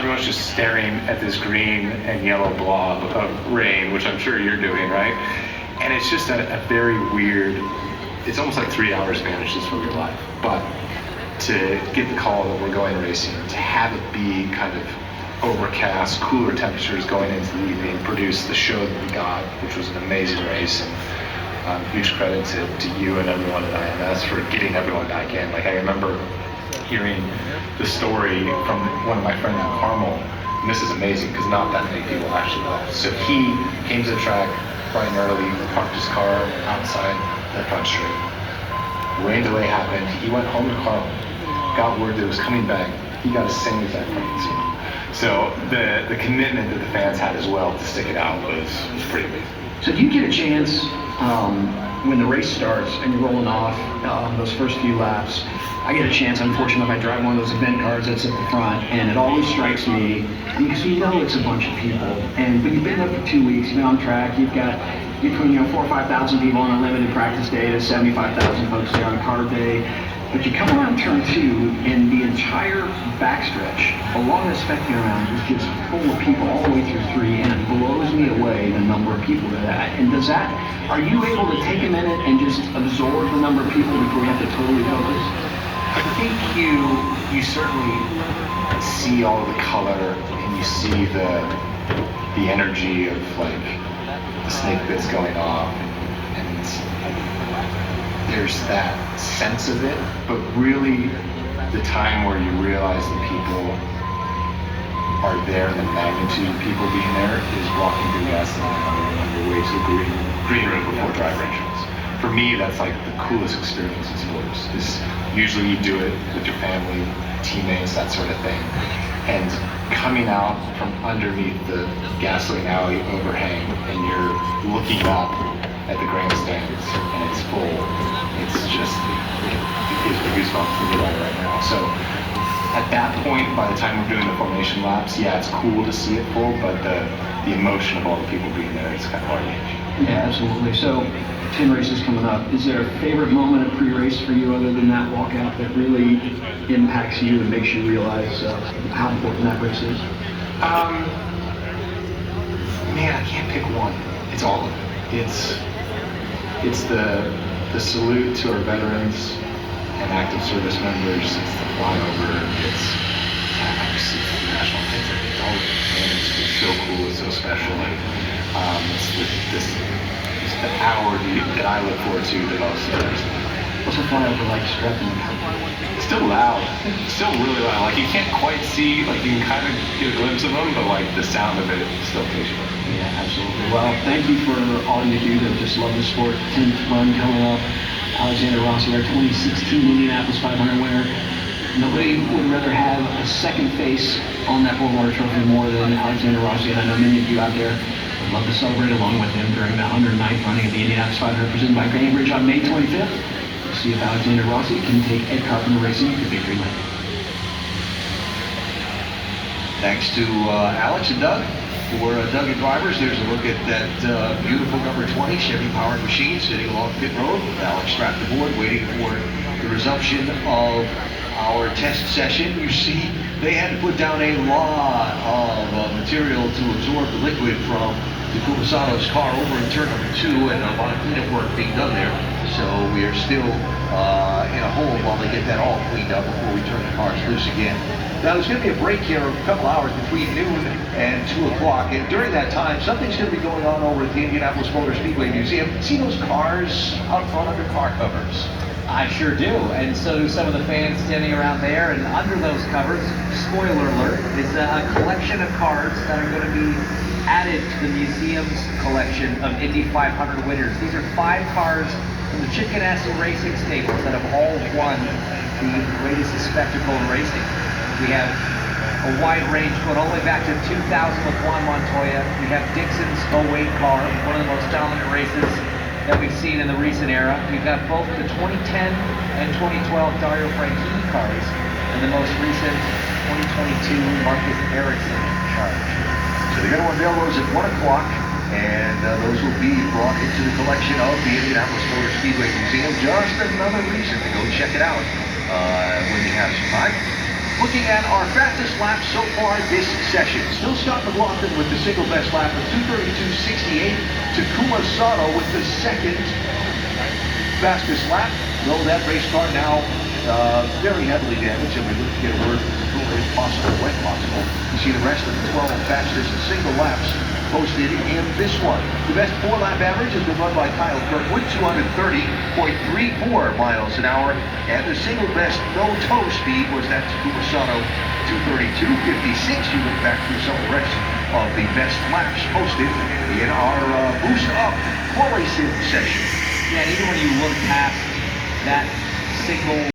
everyone's just staring at this green and yellow blob of rain, which I'm sure you're doing, right? And it's just a very weird, it's almost like 3 hours vanishes from your life. But to get the call that we're going racing, to have it be kind of overcast, cooler temperatures going into the evening, produce the show that we got, which was an amazing race. And huge credit to you and everyone at IMS for getting everyone back in. Like, I remember hearing the story from one of my friends in Carmel, and this is amazing because not that many people actually left. So he came to the track bright and early, parked his car outside the front straight. Rain delay happened. He went home to Carmel, got word that it was coming back. He got the same exact thing. So the commitment that the fans had as well to stick it out was pretty amazing. So do you get a chance when the race starts and you're rolling off those first few laps? I get a chance, unfortunately, if I drive one of those event cars that's at the front, and it always strikes me, because you know it's a bunch of people, but you've been there for 2 weeks, you've been on track, you're between 4,000 or 5,000 people on a limited practice day to 75,000 folks there on car day. But you come around turn 2, and the entire backstretch along the spectator round is just full of people all the way through 3, and it blows me away the number of people that are. And are you able to take a minute and just absorb the number of people before you have to totally focus? I think you certainly see all the color, and you see the energy of like the snake bits going off, and there's that sense of it, but really the time where you realize that people are there and the magnitude of people being there is walking through gasoline on your way to the green room before dry rations. For me, that's like the coolest experience in sports. Is usually you do it with your family, teammates, that sort of thing. And coming out from underneath the gasoline alley overhang and you're looking up at the grandstands and it's full, it's just, it gives me goosebumps to be right now. So at that point, by the time we're doing the formation laps, yeah, it's cool to see it full, but the emotion of all the people being there is kind of hard to gauge. Yeah, absolutely. So 10 races coming up. Is there a favorite moment of pre-race for you other than that walkout that really impacts you and makes you realize how important that race is? Man, I can't pick one. It's all of it. It's the salute to our veterans and active service members. It's the flyover. It's the national anthem. It's all of it. And it's so cool. It's so special. And it's the hour that I look forward to the most. What's the flyover like strapping? It's still loud. It's still really loud. Like you can't quite see, like you can kind of get a glimpse of them, but like the sound of it still takes you. Yeah, absolutely. Well, thank you for all you do to just love the sport. 10th run coming up. Alexander Rossi, our 2016 Indianapolis 500 winner. Nobody would rather have a second face on that World War Trophy more than Alexander Rossi, and I know many of you out there would love to celebrate along with him during the 109th running of the Indianapolis 500 presented by Greenbridge on May 25th. We'll see if Alexander Rossi can take Ed Carpenter Racing to victory lane. Thanks to Alex and Doug. For Doug and drivers, there's a look at that beautiful number 20 Chevy-powered machine sitting along pit road with Alex strapped aboard, waiting for the resumption of our test session. You see, they had to put down a lot of material to absorb the liquid from the Kumasano's car over in turn number 2, and a lot of cleanup work being done there. So we are still in a hole while they get that all cleaned up before we turn the cars loose again. Now there's going to be a break here of a couple hours between noon and 2 o'clock, and during that time, something's going to be going on over at the Indianapolis Motor Speedway Museum. See those cars out front under car covers? I sure do, and so do some of the fans standing around there, and under those covers, spoiler alert, is a collection of cards that are going to be added to the museum's collection of Indy 500 winners. These are 5 cars from the Chip Ganassi Racing stables that have all won the greatest spectacle in racing. We have a wide range going all the way back to 2000 with Juan Montoya. We have Dixon's 08 car, one of the most dominant races that we've seen in the recent era. We've got both the 2010 and 2012 Dario Franchitti cars, and the most recent 2022 Marcus Ericsson charge. So they're going to unveil those at 1 o'clock, and those will be brought into the collection of the Indianapolis Motor Speedway Museum. Just another reason to go check it out when you have some time. Looking at our fastest lap so far this session. Still Scott McLaughlin with the single best lap of 2:32.68. Takuma Sato with the second fastest lap. Though that race car now very heavily damaged, and we look to get a word from Takuma if possible, when possible. You see the rest of the 12 fastest single laps posted in this one. The best 4-lap average has been run by Kyle Kirkwood, 230.34 miles an hour. And the single best no-toe speed was that Takuma Sato, 232.56. You look back through some of the rest of the best laps posted in our Boost Up Quali Sim session. Yeah, and even when you look past that single